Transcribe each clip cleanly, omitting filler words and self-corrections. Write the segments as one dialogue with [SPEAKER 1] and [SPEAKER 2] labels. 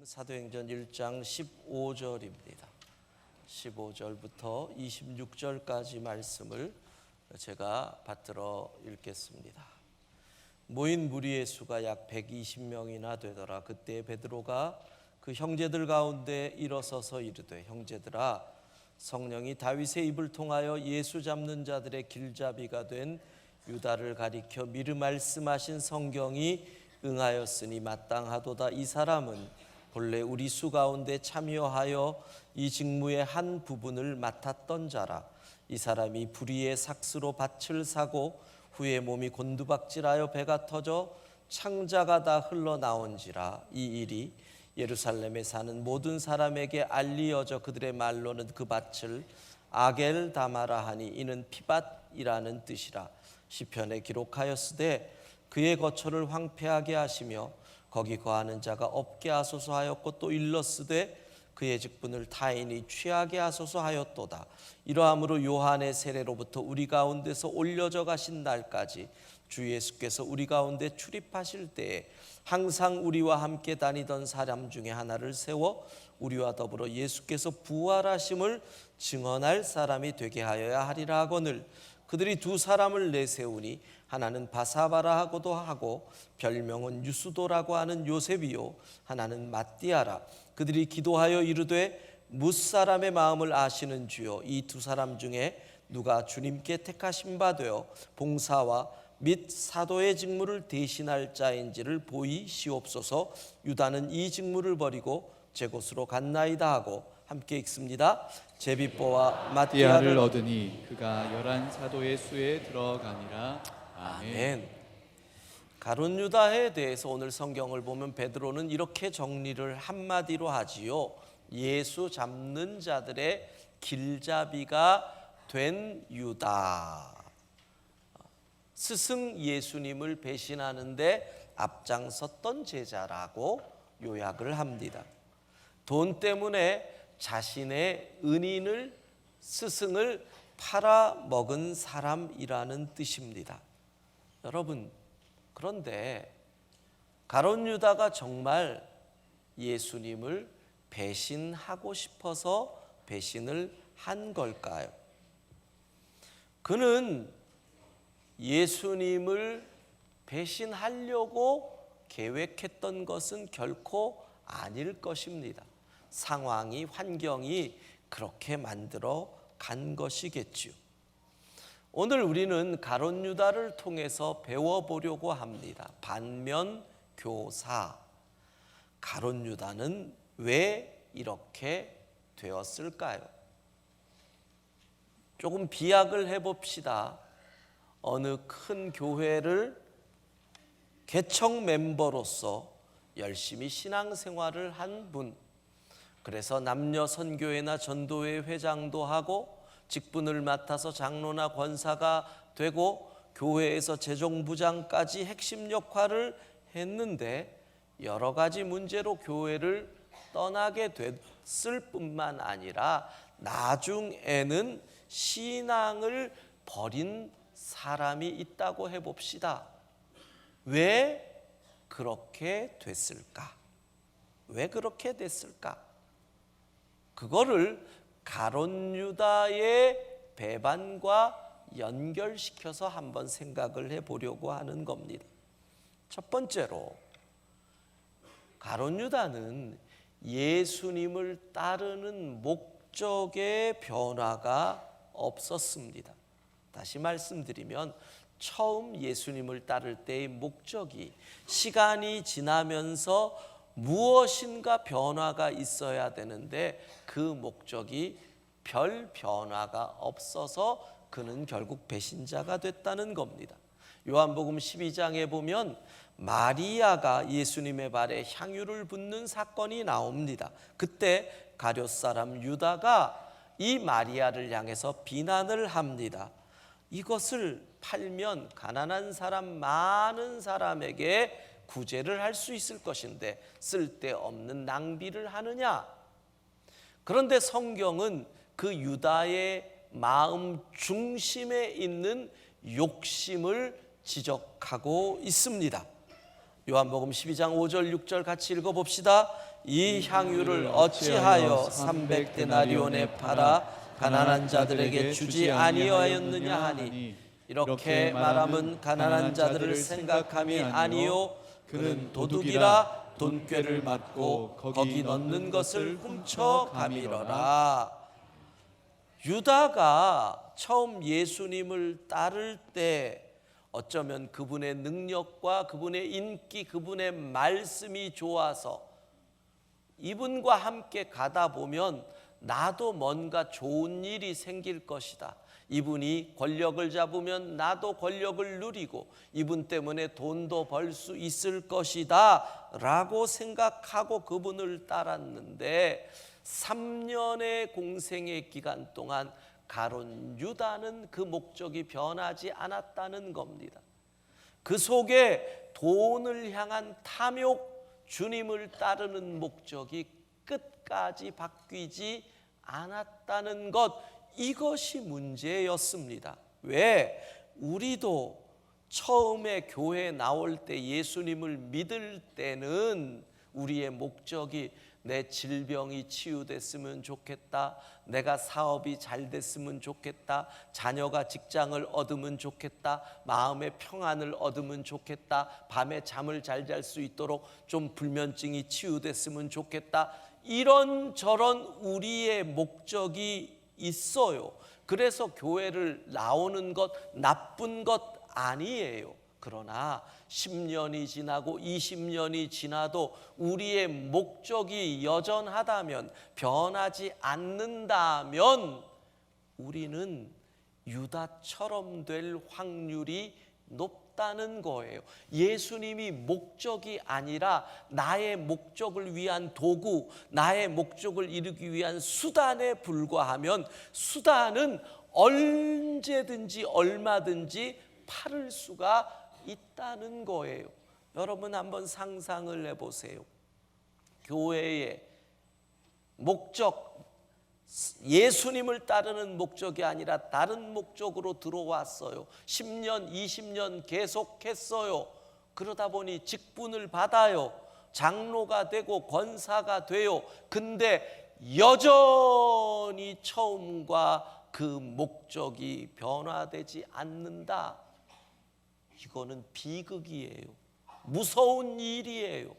[SPEAKER 1] 사도행전 1장 15절입니다. 15절부터 26절까지 말씀을 제가 받들어 읽겠습니다. 모인 무리의 수가 약 120명이나 되더라. 그때 베드로가 그 형제들 가운데 일어서서 이르되, 형제들아, 성령이 다윗의 입을 통하여 예수 잡는 자들의 길잡이가 된 유다를 가리켜 미르 말씀하신 성경이 응하였으니 마땅하도다. 이 사람은 본래 우리 수 가운데 참여하여 이 직무의 한 부분을 맡았던 자라. 이 사람이 불의의 삭스로 밭을 사고 후에 몸이 곤두박질하여 배가 터져 창자가 다 흘러나온지라. 이 일이 예루살렘에 사는 모든 사람에게 알리어져 그들의 말로는 그 밭을 아겔다마라 하니 이는 피밭이라는 뜻이라. 시편에 기록하였으되 그의 거처를 황폐하게 하시며 거기 거하는 자가 없게 하소서 하였고, 또 일렀으되 그의 직분을 타인이 취하게 하소서 하였도다. 이러함으로 요한의 세례로부터 우리 가운데서 올려져 가신 날까지 주 예수께서 우리 가운데 출입하실 때에 항상 우리와 함께 다니던 사람 중에 하나를 세워 우리와 더불어 예수께서 부활하심을 증언할 사람이 되게 하여야 하리라 하거늘, 그들이 두 사람을 내세우니 하나는 바사바라 하고도 하고 별명은 유수도라고 하는 요셉이요, 하나는 matti아라. 그들이 기도하여 이르되, 뭇사람의 마음을 아시는 주여, 이 두 사람 중에 누가 주님께 택하신 바 되어 봉사와 및 사도의 직무를 대신할 자인지를 보이시옵소서. 유다는 이 직무를 버리고 제 곳으로 갔나이다 하고, 함께 읽습니다. 제비뽀와
[SPEAKER 2] 마띠아를 얻으니 그가 11 사도의 수에 들어가니라. 아멘.
[SPEAKER 1] 가룟 유다에 대해서 오늘 성경을 보면 베드로는 이렇게 정리를 한마디로 하지요. 예수 잡는 자들의 길잡이가 된 유다. 스승 예수님을 배신하는데 앞장섰던 제자라고 요약을 합니다. 돈 때문에 자신의 은인을, 스승을 팔아먹은 사람이라는 뜻입니다. 여러분, 그런데 가룟 유다가 정말 예수님을 배신하고 싶어서 배신을 한 걸까요? 그는 예수님을 배신하려고 계획했던 것은 결코 아닐 것입니다. 상황이, 환경이 그렇게 만들어 간 것이겠지요. 오늘 우리는 가룟 유다를 통해서 배워보려고 합니다. 반면교사. 가룟 유다는 왜 이렇게 되었을까요? 조금 비약을 해봅시다. 어느 큰 교회를 개척 멤버로서 열심히 신앙생활을 한 분, 그래서 남녀 선교회나 전도회 회장도 하고 직분을 맡아서 장로나 권사가 되고 교회에서 재정부장까지 핵심 역할을 했는데, 여러 가지 문제로 교회를 떠나게 됐을 뿐만 아니라 나중에는 신앙을 버린 사람이 있다고 해봅시다. 왜 그렇게 됐을까? 왜 그렇게 됐을까? 그거를 가룟 유다의 배반과 연결시켜서 한번 생각을 해보려고 하는 겁니다. 첫 번째로, 가룟 유다는 예수님을 따르는 목적의 변화가 없었습니다. 다시 말씀드리면, 처음 예수님을 따를 때의 목적이 시간이 지나면서 무엇인가 변화가 있어야 되는데 그 목적이 별 변화가 없어서 그는 결국 배신자가 됐다는 겁니다. 요한복음 12장에 보면 마리아가 예수님의 발에 향유를 붓는 사건이 나옵니다. 그때 가룟 사람 유다가 이 마리아를 향해서 비난을 합니다. 이것을 팔면 가난한 사람, 많은 사람에게 구제를 할 수 있을 것인데 쓸데없는 낭비를 하느냐? 그런데 성경은 그 유다의 마음 중심에 있는 욕심을 지적하고 있습니다. 요한복음 12장 5절 6절 같이 읽어봅시다. 이 향유를 어찌하여 300데나리온에 팔아 가난한 자들에게 주지 아니하였느냐 하니, 이렇게 말함은 가난한 자들을 생각함이 아니요 그는 도둑이라 돈꾀를 맞고 거기 넣는 것을 훔쳐가미러라. 유다가 처음 예수님을 따를 때 어쩌면 그분의 능력과 그분의 인기, 그분의 말씀이 좋아서 이분과 함께 가다 보면 나도 뭔가 좋은 일이 생길 것이다, 이분이 권력을 잡으면 나도 권력을 누리고 이분 때문에 돈도 벌 수 있을 것이다 라고 생각하고 그분을 따랐는데 3년의 공생의 기간 동안 가룟 유다는 그 목적이 변하지 않았다는 겁니다. 그 속에 돈을 향한 탐욕, 주님을 따르는 목적이 끝까지 바뀌지 않았다는 것, 이것이 문제였습니다. 왜? 우리도 처음에 교회에 나올 때 예수님을 믿을 때는 우리의 목적이 내 질병이 치유됐으면 좋겠다, 내가 사업이 잘 됐으면 좋겠다, 자녀가 직장을 얻으면 좋겠다, 마음의 평안을 얻으면 좋겠다, 밤에 잠을 잘 잘 수 있도록 좀 불면증이 치유됐으면 좋겠다, 이런저런 우리의 목적이 있어요. 그래서 교회를 나오는 것 나쁜 것 아니에요. 그러나 10년이 지나고 20년이 지나도 우리의 목적이 여전하다면, 변하지 않는다면 우리는 유다처럼 될 확률이 높다는 거예요. 예수님이 목적이 아니라 나의 목적을 위한 도구, 나의 목적을 이루기 위한 수단에 불과하면 수단은 언제든지 얼마든지 팔을 수가 있다는 거예요. 여러분 한번 상상을 해보세요. 교회의 목적, 예수님을 따르는 목적이 아니라 다른 목적으로 들어왔어요. 10년, 20년 계속했어요. 그러다 보니 직분을 받아요. 장로가 되고 권사가 돼요. 근데 여전히 처음과 그 목적이 변화되지 않는다. 이거는 비극이에요. 무서운 일이에요.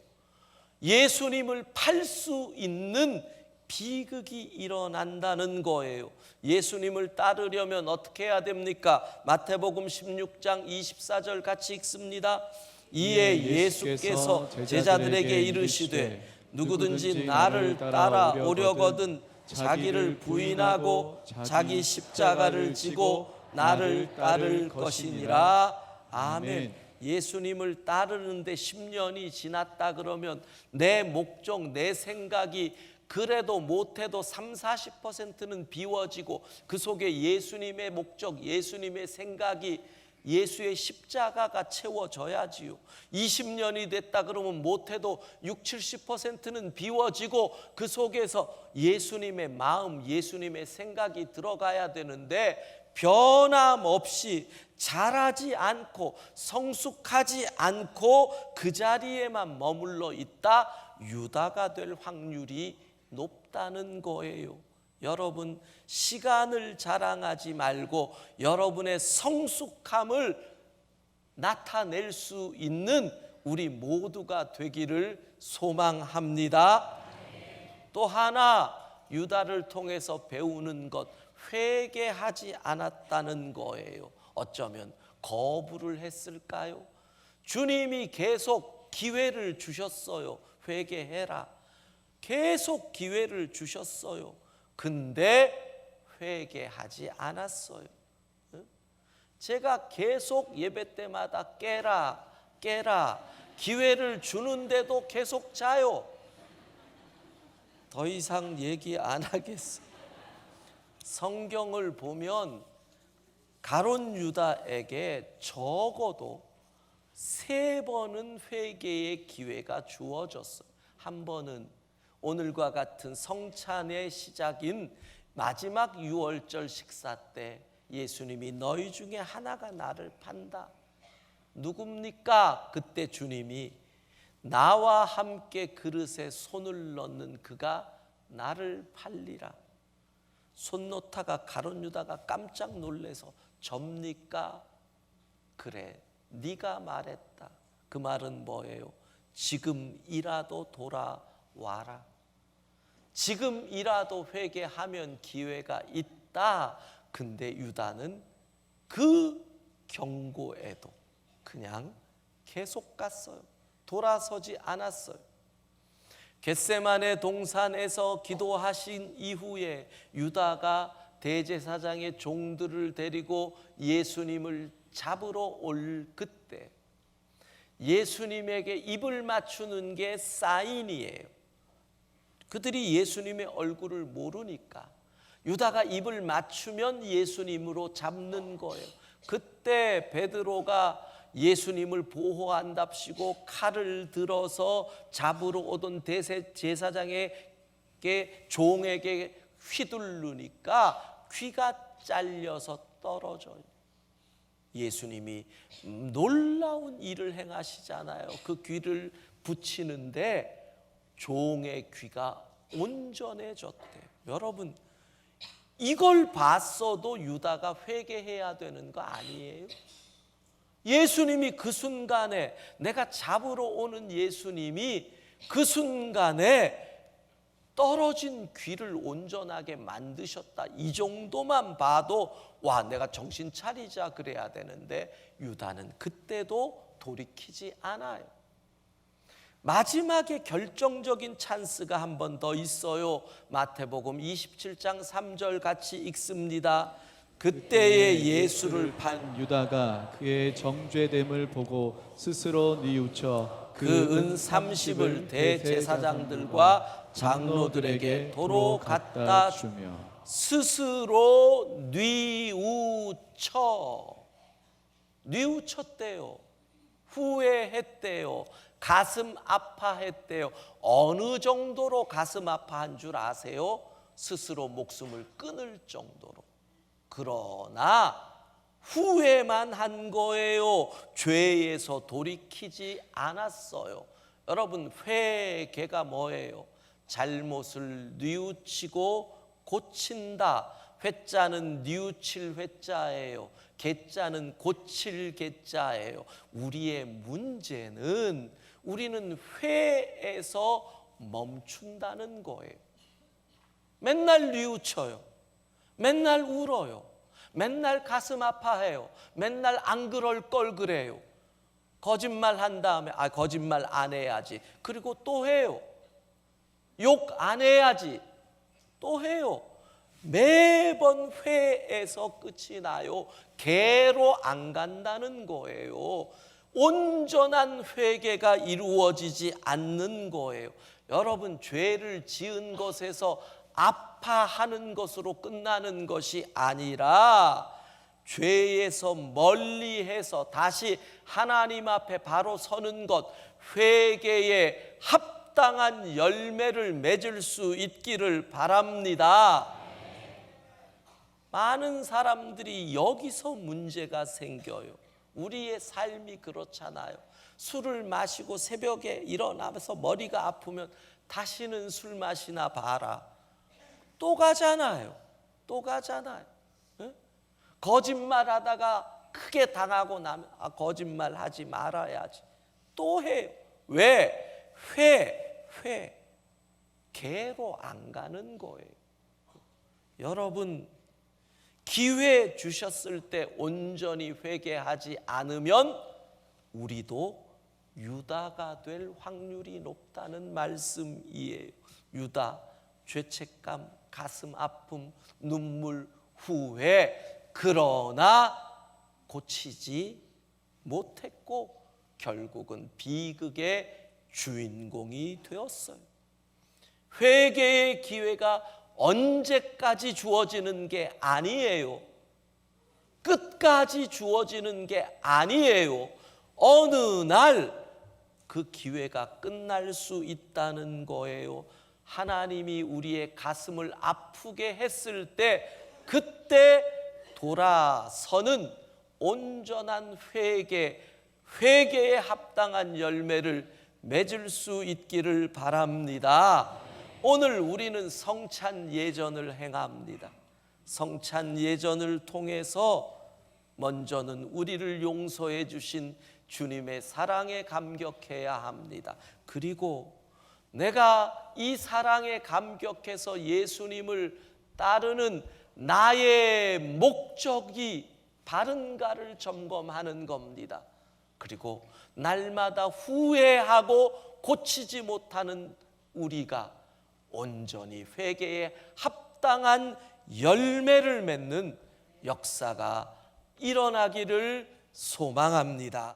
[SPEAKER 1] 예수님을 팔 수 있는 비극이 일어난다는 거예요. 예수님을 따르려면 어떻게 해야 됩니까? 마태복음 16장 24절 같이 읽습니다. 이에 예수께서 제자들에게 이르시되 누구든지 나를 따라오려거든 자기를 부인하고 자기 십자가를 지고 나를 따를 것이니라. 아멘. 예수님을 따르는데 10년이 지났다 그러면 내 목적, 내 생각이 그래도 못해도 30-40%는 비워지고 그 속에 예수님의 목적, 예수님의 생각이, 예수의 십자가가 채워져야지요. 20년이 됐다 그러면 못해도 60-70%는 비워지고 그 속에서 예수님의 마음, 예수님의 생각이 들어가야 되는데 변함없이 자라지 않고 성숙하지 않고 그 자리에만 머물러 있다, 유다가 될 확률이 높다는 거예요. 여러분, 시간을 자랑하지 말고 여러분의 성숙함을 나타낼 수 있는 우리 모두가 되기를 소망합니다. 또 하나 유다를 통해서 배우는 것, 회개하지 않았다는 거예요. 어쩌면 거부를 했을까요? 주님이 계속 기회를 주셨어요. 회개해라. 계속 기회를 주셨어요. 근데 회개하지 않았어요. 제가 계속 예배 때마다 깨라 기회를 주는데도 계속 자요. 더 이상 얘기 안 하겠어요. 성경을 보면 가룟 유다에게 적어도 3번은 회개의 기회가 주어졌어요. 한 번은 오늘과 같은 성찬의 시작인 마지막 유월절 식사 때 예수님이 너희 중에 하나가 나를 판다. 누굽니까? 그때 주님이 나와 함께 그릇에 손을 넣는 그가 나를 팔리라. 손 놓다가 가룟 유다가 깜짝 놀래서 접니까? 그래, 네가 말했다. 그 말은 뭐예요? 지금이라도 돌아와라. 지금이라도 회개하면 기회가 있다. 근데 유다는 그 경고에도 그냥 계속 갔어요. 돌아서지 않았어요. 겟세마네 동산에서 기도하신 이후에 유다가 대제사장의 종들을 데리고 예수님을 잡으러 올 그때 예수님에게 입을 맞추는 게 사인이에요. 그들이 예수님의 얼굴을 모르니까 유다가 입을 맞추면 예수님으로 잡는 거예요. 그때 베드로가 예수님을 보호한답시고 칼을 들어서 잡으러 오던 대제사장에게 종에게 휘두르니까 귀가 잘려서 떨어져요. 예수님이 놀라운 일을 행하시잖아요. 그 귀를 붙이는데 종의 귀가 온전해졌대요. 여러분, 이걸 봤어도 유다가 회개해야 되는 거 아니에요? 예수님이 그 순간에, 내가 잡으러 오는 예수님이 그 순간에 떨어진 귀를 온전하게 만드셨다. 이 정도만 봐도 와, 내가 정신 차리자 그래야 되는데 유다는 그때도 돌이키지 않아요. 마지막에 결정적인 찬스가 한 번 더 있어요. 마태복음 27장 3절 같이 읽습니다. 그때에 예수를 판
[SPEAKER 2] 유다가 그의 정죄됨을 보고 스스로 뉘우쳐
[SPEAKER 1] 그 은 30을 대제사장들과 장로들에게 도로 갖다
[SPEAKER 2] 주며
[SPEAKER 1] 스스로 뉘우쳤대요. 후회했대요. 가슴 아파했대요. 어느 정도로 가슴 아파한 줄 아세요? 스스로 목숨을 끊을 정도로. 그러나 후회만 한 거예요. 죄에서 돌이키지 않았어요. 여러분, 회개가 뭐예요? 잘못을 뉘우치고 고친다. 회자는 뉘우칠 회자예요. 개자는 고칠 개자예요. 우리의 문제는 우리는 회에서 멈춘다는 거예요. 맨날 뉘우쳐요. 맨날 울어요. 맨날 가슴 아파해요. 맨날 안 그럴 걸 그래요. 거짓말 한 다음에 거짓말 안 해야지. 그리고 또 해요. 욕 안 해야지. 또 해요. 매번 회에서 끝이 나요. 개로 안 간다는 거예요. 온전한 회개가 이루어지지 않는 거예요. 여러분, 죄를 지은 것에서 아파하는 것으로 끝나는 것이 아니라 죄에서 멀리해서 다시 하나님 앞에 바로 서는 것, 회개에 합당한 열매를 맺을 수 있기를 바랍니다. 많은 사람들이 여기서 문제가 생겨요. 우리의 삶이 그렇잖아요. 술을 마시고 새벽에 일어나면서 머리가 아프면 다시는 술 마시나 봐라. 또 가잖아요. 응? 거짓말하다가 크게 당하고 나면 거짓말하지 말아야지. 또 해요. 왜? 개로 안 가는 거예요. 여러분, 기회 주셨을 때 온전히 회개하지 않으면 우리도 유다가 될 확률이 높다는 말씀이에요. 유다, 죄책감, 가슴 아픔, 눈물, 후회. 그러나 고치지 못했고 결국은 비극의 주인공이 되었어요. 회개의 기회가 언제까지 주어지는 게 아니에요. 끝까지 주어지는 게 아니에요. 어느 날 그 기회가 끝날 수 있다는 거예요. 하나님이 우리의 가슴을 아프게 했을 때 그때 돌아서는 온전한 회개에 합당한 열매를 맺을 수 있기를 바랍니다. 오늘 우리는 성찬 예전을 행합니다. 성찬 예전을 통해서 먼저는 우리를 용서해 주신 주님의 사랑에 감격해야 합니다. 그리고 내가 이 사랑에 감격해서 예수님을 따르는 나의 목적이 바른가를 점검하는 겁니다. 그리고 날마다 후회하고 고치지 못하는 우리가 온전히 회개에 합당한 열매를 맺는 역사가 일어나기를 소망합니다.